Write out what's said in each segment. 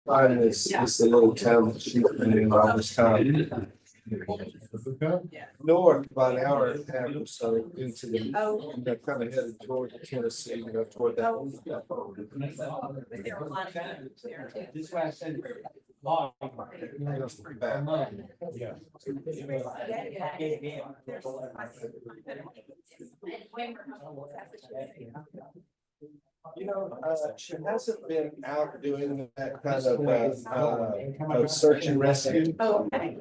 Mine is the little town that she's been in all this time. North about an hour and a half or so into the, kind of headed toward Tennessee, toward that. This is why I said. That's pretty bad. Yeah. She hasn't been out doing that kind of search and rescue.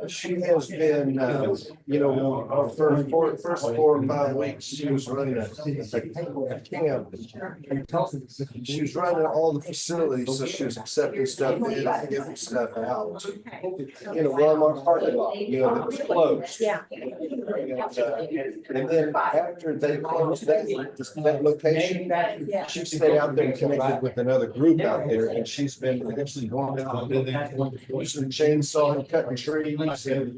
She has been, for first 4 or 5 weeks, she was running a camp. She was running all the facilities, so she was accepting stuff in and giving stuff out. In a Walmart parking lot, that was closed. And then after they closed that location, she stayed out there and connected with another group out there, and she's been actually going out and using chainsaw and cutting trees and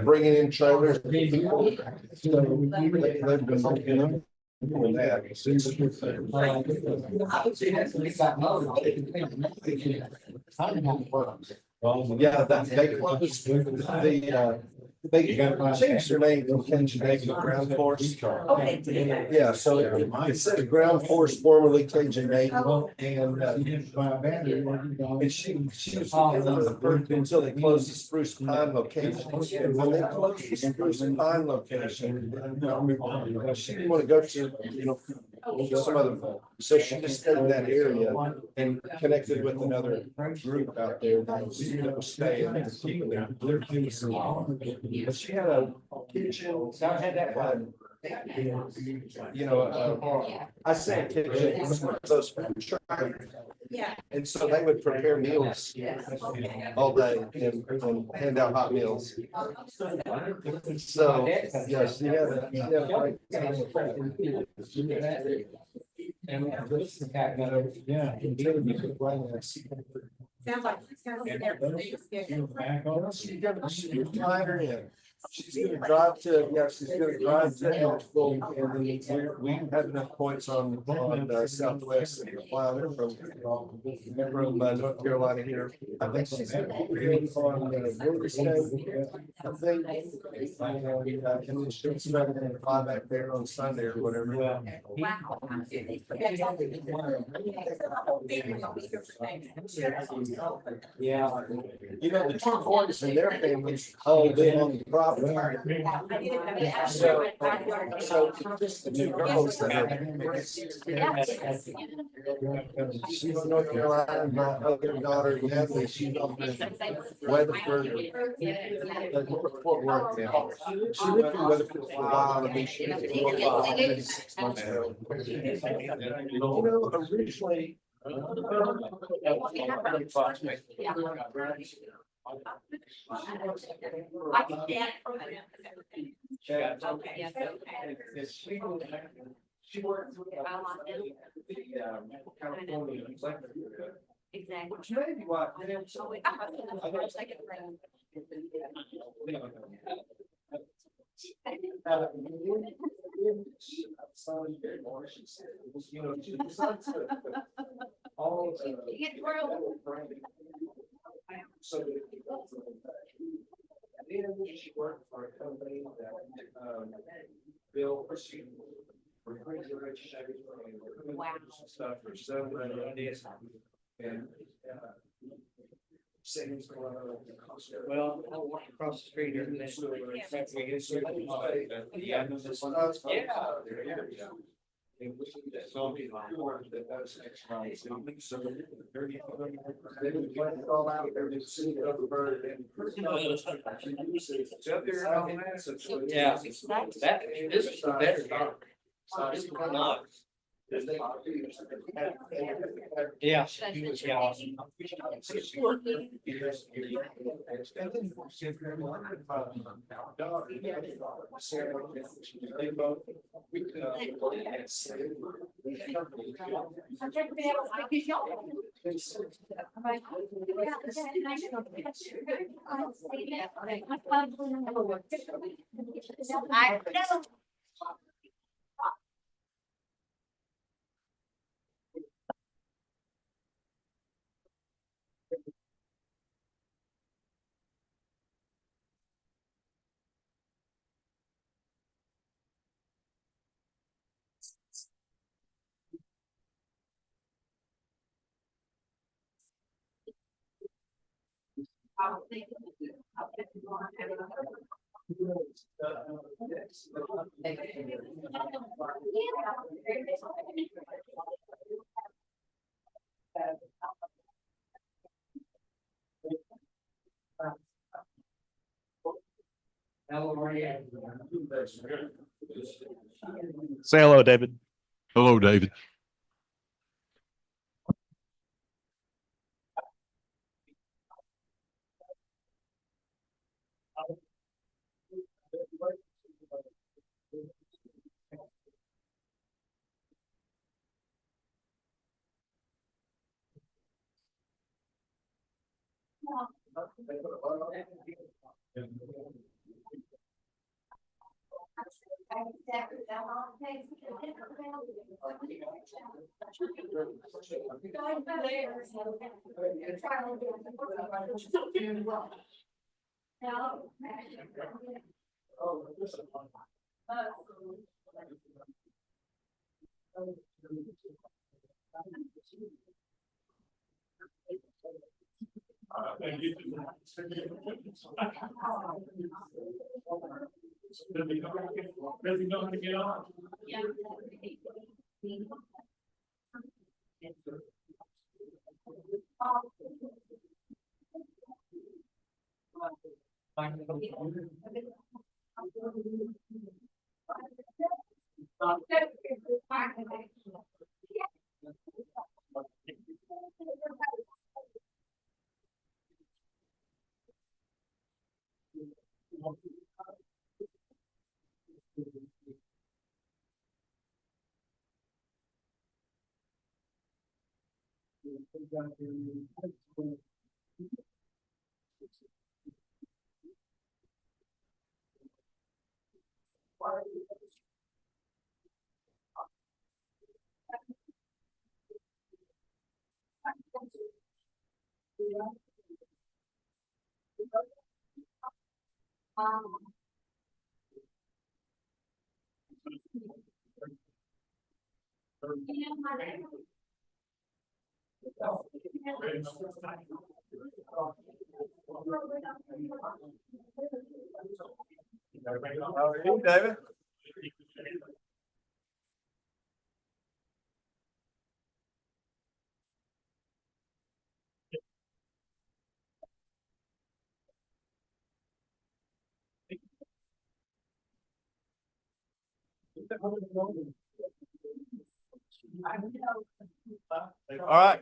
bringing in trailers. They've been doing that. Yeah, they closed they changed their name from Cajun Navy to Ground Force. Yeah, so it said Ground Force, formerly Cajun Navy, and she was until they closed the Spruce Pine location. And when they closed the Spruce Pine location, she didn't want to go to some other. So she just stayed in that area and connected with another group out there that was staying and keeping their peace. But she had a kitchen. I say a kitchen, it's one of those trailers. And so they would prepare meals all day and hand out hot meals. So, yes, Sounds like she's kind of there for the schedule. She's flying her in. She's gonna drive to Nashville, and then we have enough points on Southwest that we're flying her from North Carolina here. I think she's gonna be on Wednesday. I think, and then she's gonna fly back there on Sunday or whatever. Wow. Yeah. The two boys and their families all live on the property. So just the two girls that are. She's in North Carolina, my other daughter, Natalie, she's off in Weatherford. Fort Worth now. She lived in Weatherford for a while, and then she lived in Fort Worth maybe 6 months ago. Originally. She works with California. Exactly. Which may be why. So then she worked for a company that built refrigeration stuff for several ideas and savings going on. Well, I'll walk across the street here. Yeah. Yeah, that this is better. This is not. Yeah. I know. Say hello, David. Hello, David. How are you, David? All right.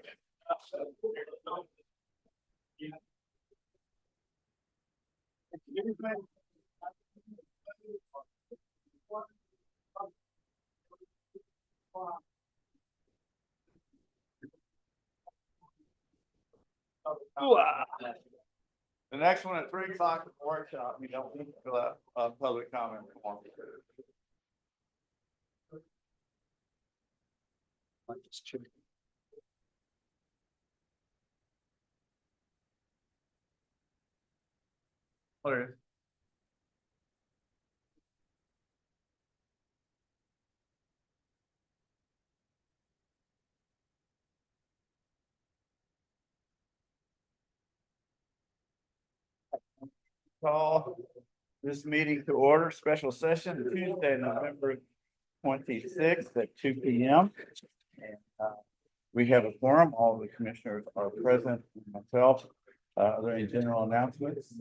The next one at 3 o'clock workshop, you don't need to fill out a public comment form. Where? Call this meeting to order, special session Tuesday, November 26th at 2 p.m. And, we have a quorum. All the commissioners are present, myself. Are there any general announcements?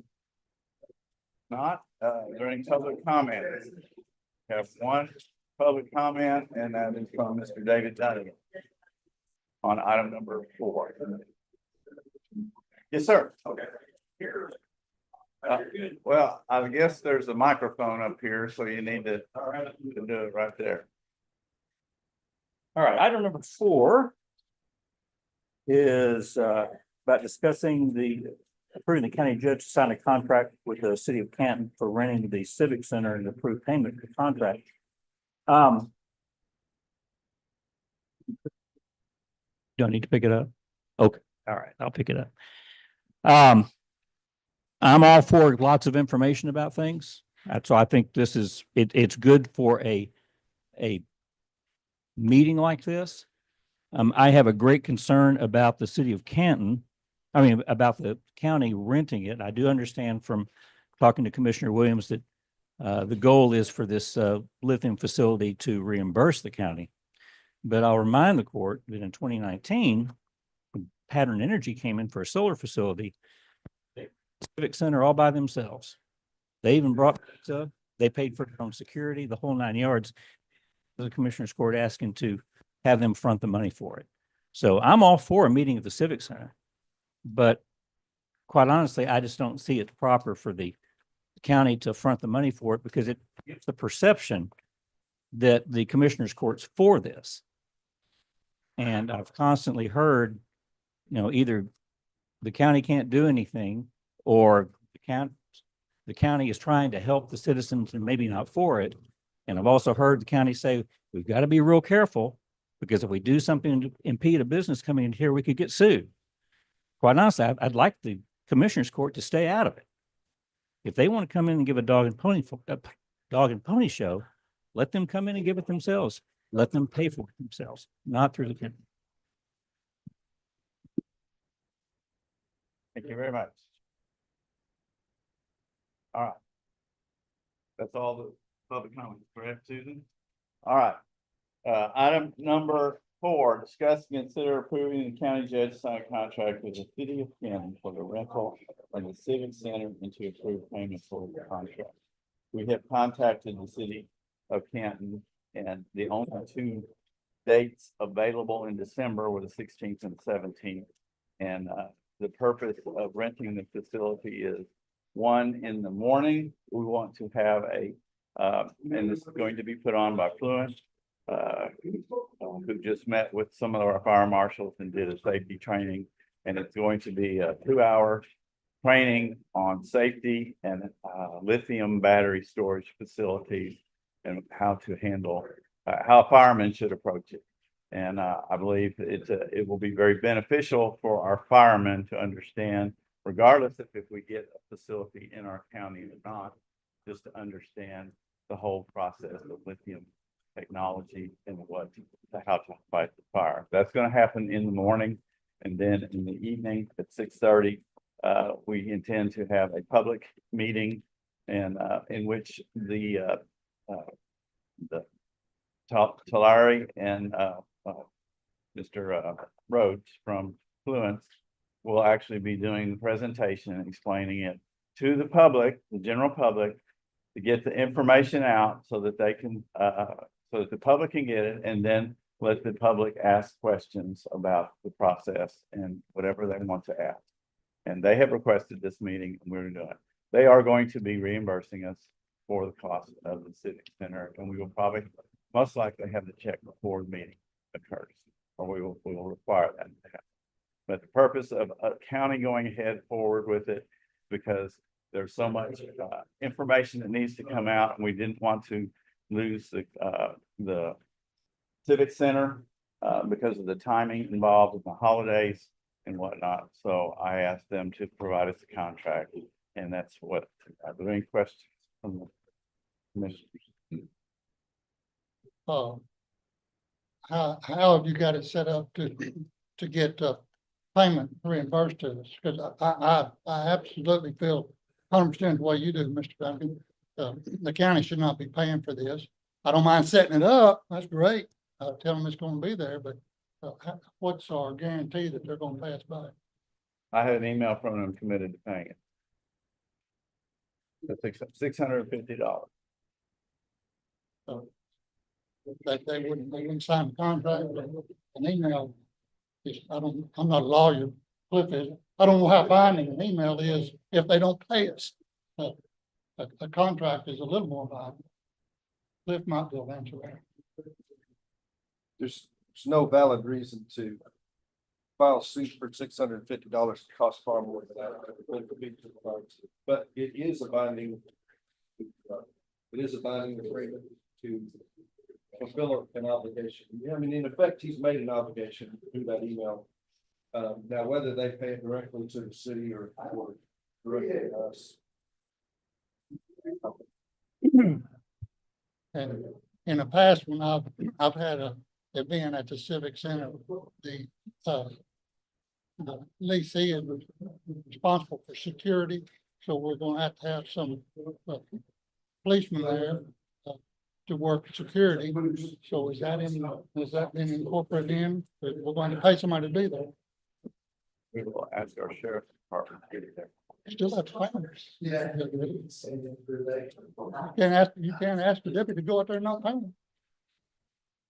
Not, are there any public comments? We have one public comment, and that is from Mr. David Dunning on item number 4. Yes, sir. Okay. Well, I guess there's a microphone up here, so you need to do it right there. All right, item number 4 is about discussing approving the county judge to sign a contract with the city of Canton for renting the Civic Center and approve payment for contract. Do I need to pick it up? Okay, all right, I'll pick it up. I'm all for lots of information about things. So I think this is it's good for a meeting like this. I have a great concern about the city of Canton I mean, about the county renting it. I do understand from talking to Commissioner Williams that the goal is for this lithium facility to reimburse the county. But I'll remind the court that in 2019, when Pattern Energy came in for a solar facility, Civic Center all by themselves. They even brought, they paid for their own security, the whole 9 yards. The Commissioner's Court asking to have them front the money for it. So I'm all for a meeting at the Civic Center, but quite honestly, I just don't see it proper for the county to front the money for it, because it gives the perception that the Commissioner's Court's for this. And I've constantly heard, either the county can't do anything, or the county is trying to help the citizens and maybe not for it. And I've also heard the county say, we've got to be real careful, because if we do something to impede a business coming in here, we could get sued. Quite honestly, I'd like the Commissioner's Court to stay out of it. If they want to come in and give a dog and pony show, let them come in and give it themselves. Let them pay for it themselves, not through the county. Thank you very much. All right. That's all the public comments, correct, Susan? All right. Item number 4, discuss and consider approving the county judge to sign a contract with the city of Canton for the rental of the Civic Center and to approve payment for the contract. We have contacted the city of Canton, and the only 2 dates available in December were the 16th and 17th. And the purpose of renting the facility is, 1, in the morning, we want to have and this is going to be put on by Fluent, who just met with some of our fire marshals and did a safety training. And it's going to be a 2-hour training on safety and lithium battery storage facilities, and how to handle, how a fireman should approach it. And I believe it will be very beneficial for our firemen to understand, regardless if we get a facility in our county or not, just to understand the whole process of lithium technology and how to fight the fire. That's going to happen in the morning, and then in the evening at 6:30, we intend to have a public meeting, and in which the Talari and Mr. Rhodes from Fluence will actually be doing the presentation and explaining it to the public, the general public, to get the information out so that they can, so that the public can get it, and then let the public ask questions about the process and whatever they want to ask. And they have requested this meeting, and we're doing it. They are going to be reimbursing us for the cost of the Civic Center, and we will probably most likely have the check before the meeting occurs, or we will require that to happen. But the purpose of a county going ahead forward with it, because there's so much information that needs to come out, and we didn't want to lose the Civic Center because of the timing involved with the holidays and whatnot. So I asked them to provide us a contract, and that's what. Are there any questions from the commissioners? How have you got it set up to get payment reimbursed to us? Because I absolutely feel 100% the way you do, Mr. Duncan. The county should not be paying for this. I don't mind setting it up. That's great. Tell them it's going to be there, but what's our guarantee that they're going to pass by? I had an email from them committed to paying it. $650. So that they wouldn't sign the contract. An email is, I'm not a lawyer. Cliff is. I don't know how binding an email is if they don't pay us. A contract is a little more binding. Cliff might be able to answer that. There's no valid reason to file suit for $650. Cost far more than that. But it is a binding. It is a binding agreement to fulfill an obligation. I mean, in effect, he's made an obligation through that email. Now, whether they pay it directly to the city or directly to us. And in the past, when I've had a event at the Civic Center, the the leasee is responsible for security, so we're gonna have some policemen there to work security. So is that been incorporated in, that we're going to pay somebody to be there? We will ask our sheriff's department to get it there. Still have to pay them. Yeah. You can't ask the deputy to go out there and not pay them.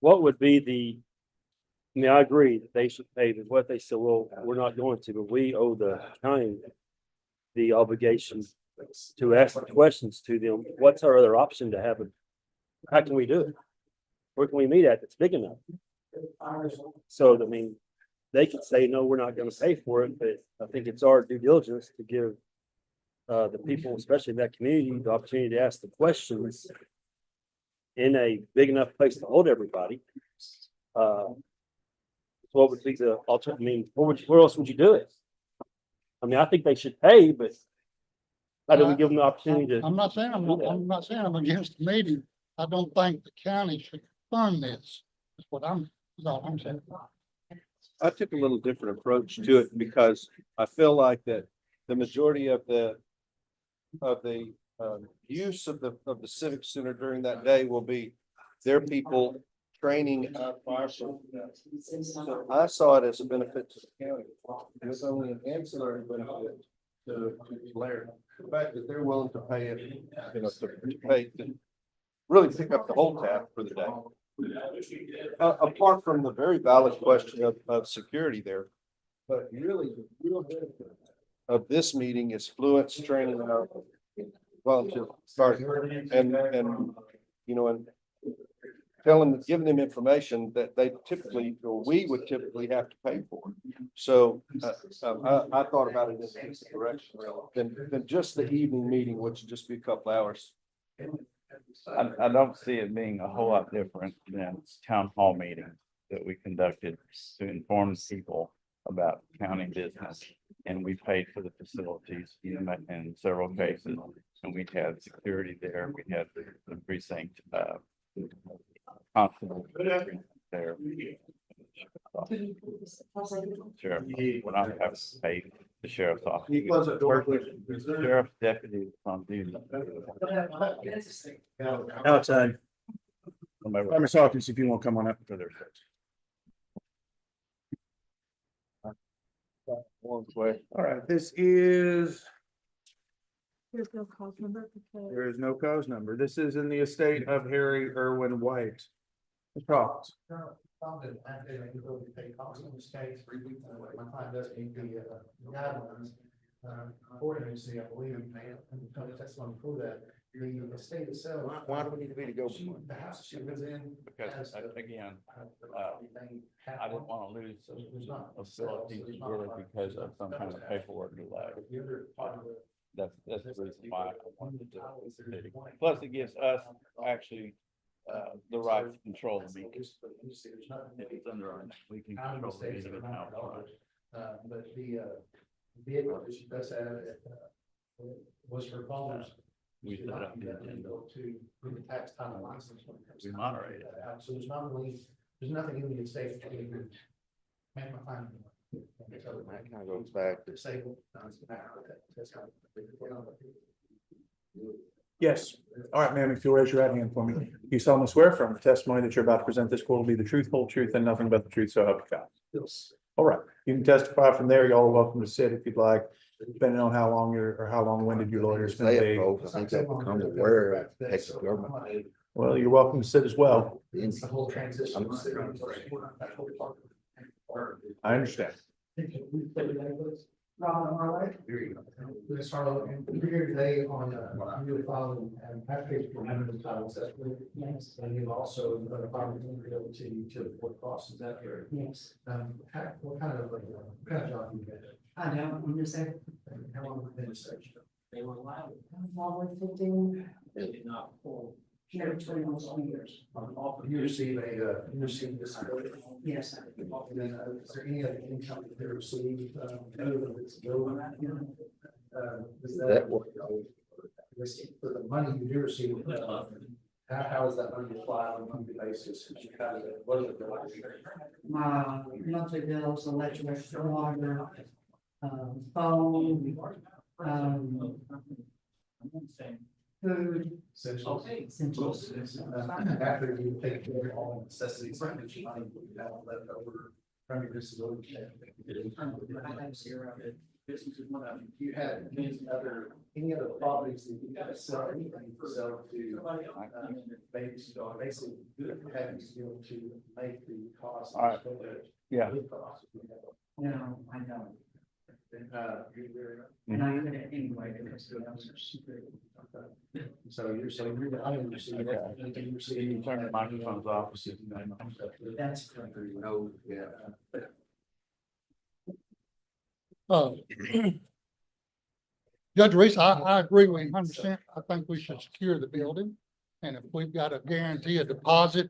What would be I mean, I agree that they should pay, but what they said, well, we're not going to, but we owe the county the obligation to ask the questions to them. What's our other option to have it? How can we do it? Where can we meet at that's big enough? So, I mean, they could say, no, we're not gonna pay for it, but I think it's our due diligence to give the people, especially in that community, the opportunity to ask the questions in a big enough place to hold everybody. What would be the alternative? I mean, where else would you do it? I mean, I think they should pay, but how do we give them the opportunity to? I'm not saying I'm not saying I'm against the meeting. I don't think the county should fund this. That's what that's all I'm saying. I took a little different approach to it because I feel like that the majority of the use of the civic center during that day will be their people training fire. So I saw it as a benefit to the county. It was only an ancillary benefit to Blair. The fact that they're willing to pay it, to really pick up the whole tab for the day. Apart from the very valid question of security there, but really the real benefit of this meeting is fluence training our volunteer and giving them information that they typically, or we would typically have to pay for. So I thought about it in this direction than just the evening meeting, which would just be a couple hours. I don't see it being a whole lot different than town hall meetings that we conducted to inform people about county business. And we paid for the facilities in several cases, and we had security there. We had the precinct constable there. Sheriff, when I have to pay the sheriff's office. The sheriff's deputy is on duty. Outside. Farmers Hawkins, if you want to come on up for their search. One way. All right, this is, There's no cause number. there is no cause number. This is in the estate of Harry Irwin White. Ms. Collins. My client does meet the guidelines. According to, I believe, and testimony for that, the estate itself. Why do we need to be to go? The house she lives in. Because again, I didn't want to lose a facility to get it because of some kind of paperwork delay. That's the reason why I wanted to do it. Plus, it gives us actually the right to control the meeting. If it's under our name, we can control the meeting and how it's run. But the vehicle that she does have was her father's. We set up the agenda. To bring the tax title license. We moderate it. So there's nothing in the estate. That can make my client. That kind of goes back to Disabled. Yes. All right, ma'am, if you'll raise your right hand for me. You solemnly swear from the testimony that you're about to present this court will be the truth, whole truth, and nothing but the truth, so help you God. Yes. All right, you can testify from there. Y'all are welcome to sit if you'd like, depending on how long how long-winded your lawyer's gonna be. I think that becomes aware of Texas government. Well, you're welcome to sit as well. It's the whole transition. I understand. Ms. Harlow, and we're here today on, you filing an application for amendment of title assessment. Yes. And you've also filed an ability to report costs, is that correct? Yes, What kind of job do you get? I know, I'm just saying, How long have you been in search? they were allowed. I'm 15. They did not pull. Never 21 years. You receive this. Yes. And then, is there any other income that they receive, other than this bill? Is that what? For the money you do receive, How is that money applied on a monthly basis? What is it? My monthly bills, electric, water, phone, food. Essentials. After you take care of all necessities, how much money would you have left over from your disability check? You had any other properties that you had to sell anything to sell to, basically, having to be able to make the cost. All right. Yeah. No, I don't. You're And I could anyway, because the others. So you're saying, I understand. You're saying. You turn the microphones off. That's. No, yeah. Uh, Judge Reese, I agree with you 100%. I think we should secure the building. And if we've got to guarantee a deposit,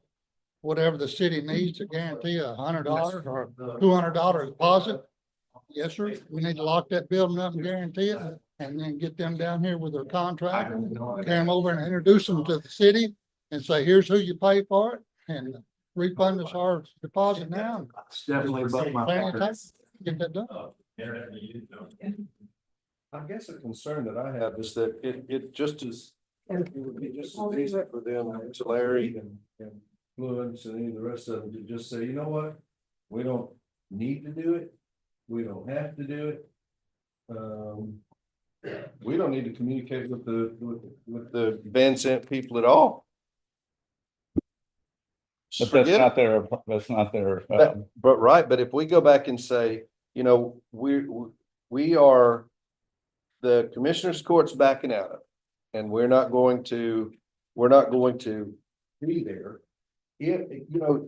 whatever the city needs to guarantee $100 or $200 deposit. Yes, sir. We need to lock that building up and guarantee it, and then get them down here with their contract, carry them over and introduce them to the city and say, here's who you pay for it, and refund us our deposit now. It's definitely above my Plenty of pocket. time to get that done. I guess a concern that I have is that it just is, it would be just as easy for them, to Larry and Fluence and any of the rest of them to just say, you know what? We don't need to do it. We don't have to do it. We don't need to communicate with the Van Zandt people at all. But Forget it. that's not their, But right, but if we go back and say, you know, we are, the commissioner's court's backing out of, and we're not going to be there. If, you know,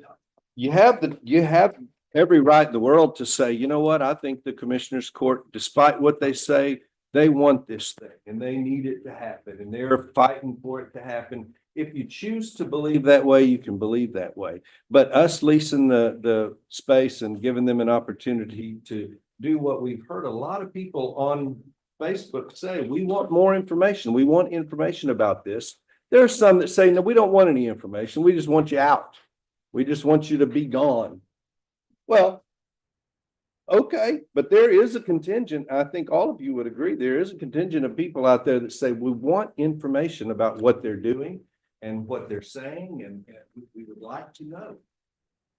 you have every right in the world to say, you know what, I think the commissioner's court, despite what they say, they want this thing and they need it to happen and they're fighting for it to happen. If you choose to believe that way, you can believe that way. But us leasing the space and giving them an opportunity to do what we've heard a lot of people on Facebook say, we want more information. We want information about this. There are some that say, no, we don't want any information. We just want you out. We just want you to be gone. Well, okay, but there is a contingent, I think all of you would agree, there is a contingent of people out there that say, we want information about what they're doing and what they're saying, and we would like to know.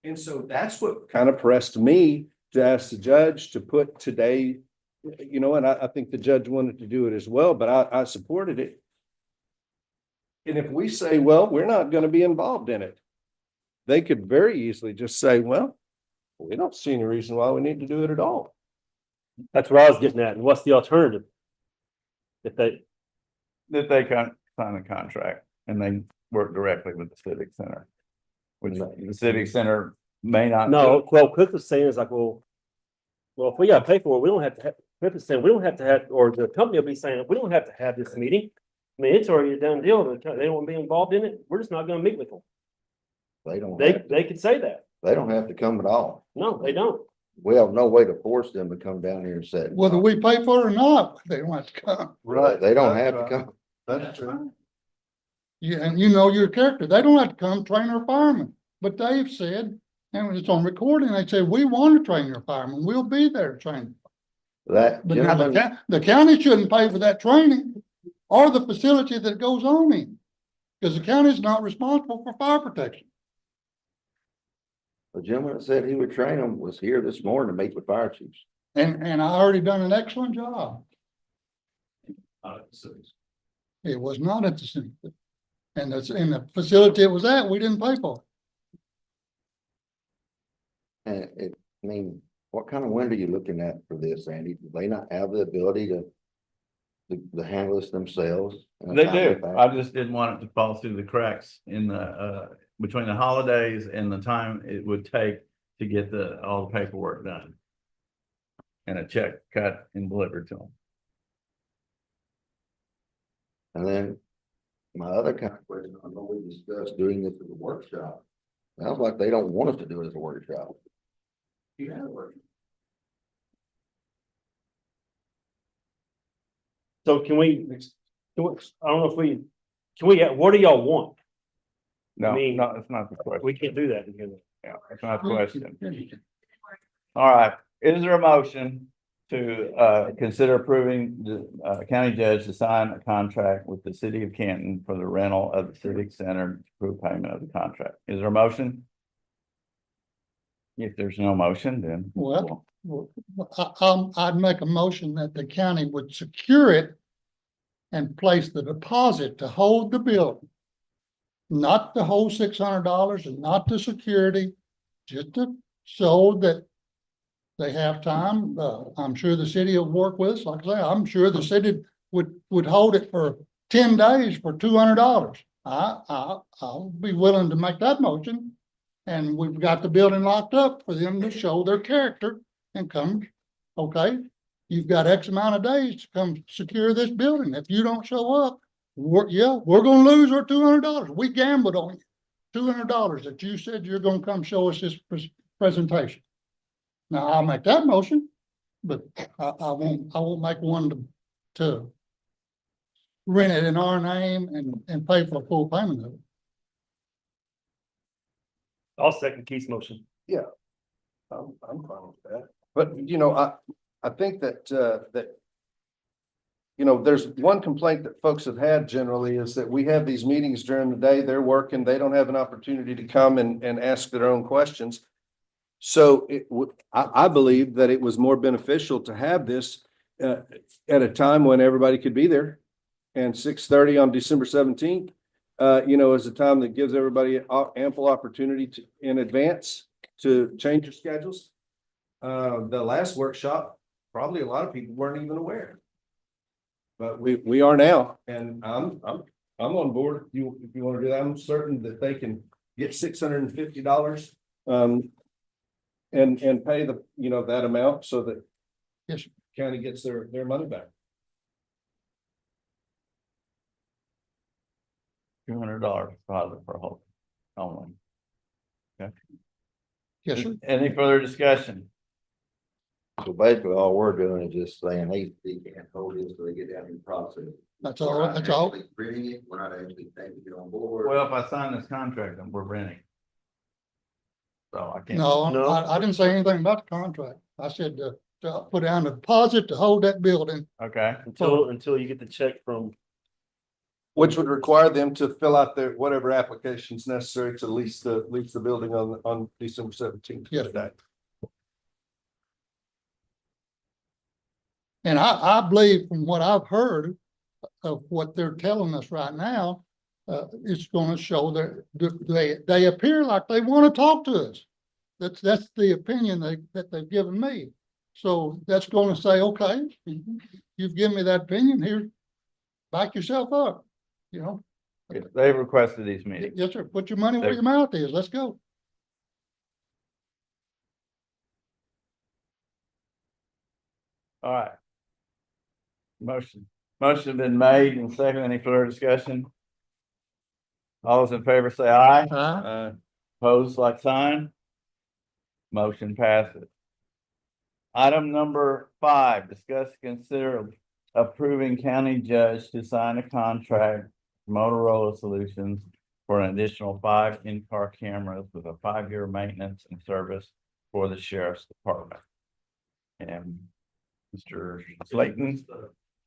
And so that's what kind of pressed me to ask the judge to put today, you know, and I think the judge wanted to do it as well, but I supported it. And if we say, well, we're not going to be involved in it, they could very easily just say, well, we don't see any reason why we need to do it at all. That's what I was getting at. And what's the alternative? If they, sign a contract and they work directly with the civic center. Which the civic center may not. no, well, Cliff was saying is like, well, if we gotta pay for it, we don't have to have, Cliff is saying, we don't have to have, or the company will be saying, we don't have to have this meeting. I mean, it's already a done deal. They don't want to be involved in it. We're just not gonna meet with them. They could say that. They don't have to come at all. No, they don't. We have no way to force them to come down here and say. Whether we pay for it or not, they don't have to come. Right, they don't have to come. That's true. Yeah, and you know your character. They don't have to come train our firemen. But they've said, and it's on recording, they said, we want to train your firemen. We'll be there to train. That But now gentleman, the county shouldn't pay for that training or the facility that goes on in. Because the county is not responsible for fire protection. the gentleman that said he would train them was here this morning to meet with fire chiefs. And I already done an excellent job. It was not at the city. And that's in the facility it was at, we didn't pay for it. And I mean, what kind of window are you looking at for this, Andy? Do they not have the ability to handle this themselves? in a They timely do. fashion? I just didn't want it to fall through the cracks in the, between the holidays and the time it would take to get all the paperwork done. And a check cut and delivered to them. And then my other kind of question, I know we discussed doing this as a workshop. Sounds like they don't want us to do it as a workshop. You have work. So can we, I don't know if we, what do y'all want? No, mean- no, it's not the question. We can't do that because Yeah, it's not the question. All right, is there a motion to consider approving the county judge to sign a contract with the city of Canton for the rental of the civic center to approve payment of the contract? Is there a motion? If there's no motion, then. Well, I'd make a motion that the county would secure it and place the deposit to hold the building. Not the whole $600 and not the security, just so that they have time. I'm sure the city will work with us. Like I say, I'm sure the city would hold it for 10 days for $200. I'll be willing to make that motion. And we've got the building locked up for them to show their character and come, okay, you've got X amount of days to come secure this building. If you don't show up, we're gonna lose our $200. We gambled on you. $200 that you said you're gonna come show us this presentation. Now, I'll make that motion, but I won't make one to rent it in our name and pay for a full payment of it. I'll second Keith's motion. I'm fine with that. But, you know, I think that, you know, there's one complaint that folks have had generally is that we have these meetings during the day, they're working, they don't have an opportunity to come and ask their own questions. So I believe that it was more beneficial to have this at a time when everybody could be there. And 6:30 on December 17th, you know, is a time that gives everybody ample opportunity to, in advance, to change your schedules. The last workshop, probably a lot of people weren't even aware. But we are now, and I'm on board. If you want to do that, I'm certain that they can get $650 and pay the, you know, that amount so that Yes, county gets their money back. $200 deposit for a whole only. yes, sir. Any further discussion? So basically, all we're doing is just saying, hey, they can't hold this till they get down in the process. That's We're all, not that's all. actually Printing it, we're not actually taking it on board. Well, if I sign this contract, then we're renting. So I can't. No, No. I didn't say anything about the contract. I said to put down a deposit to hold that building. Okay, Until you get the check from, Which would require them to fill out their whatever applications necessary to lease the building on December 17th. Yes. That. And I believe from what I've heard of what they're telling us right now, it's gonna show that they appear like they want to talk to us. That's the opinion that they've given me. So that's gonna say, okay, you've given me that opinion here, back yourself up, you know? they requested these meetings. Yes, sir. Put your money where your mouth is. Let's go. All right. Motion been made and second. Any further discussion? All those in favor say aye. Opposed, like sign. Motion passes. Item number 5, discuss, consider approving county judge to sign a contract with Motorola Solutions for an additional 5 in-car cameras with a 5-year maintenance and service for the sheriff's department. And Mr. Slayton.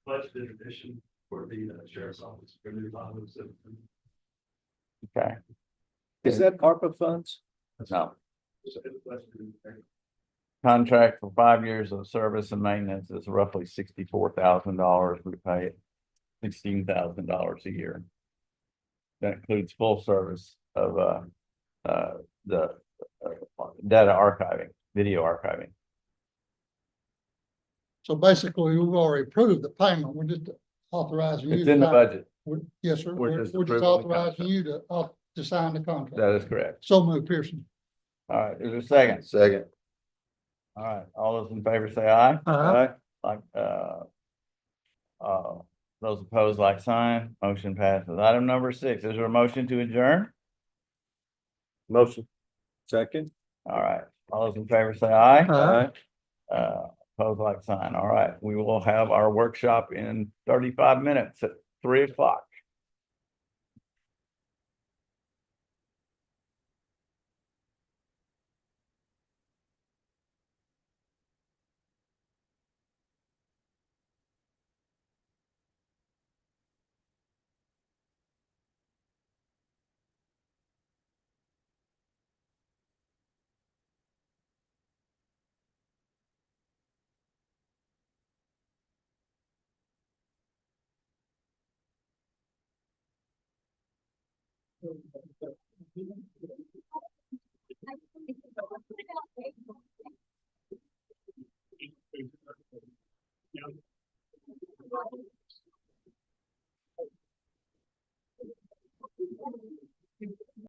Budget addition for the sheriff's office. Okay, Is that ARPA funds? no. Contract for 5 years of service and maintenance is roughly $64,000. We pay $16,000 a year. That includes full service of the data archiving, video archiving. So basically, we've already approved the payment. We're just authorizing you. It's in the budget. Yes, sir. We're We're just just approving the authorizing you to sign the contract. That is correct. So move, Pearson. All right, is there a second? Second. All right, all those in favor say aye. Aye. Like, those opposed, like sign. Motion passes. Item number 6, is there a motion to adjourn? motion. Second. All right, all those in favor say aye. Aye. Opposed, like sign. All right, we will have our workshop in 35 minutes at 3 o'clock.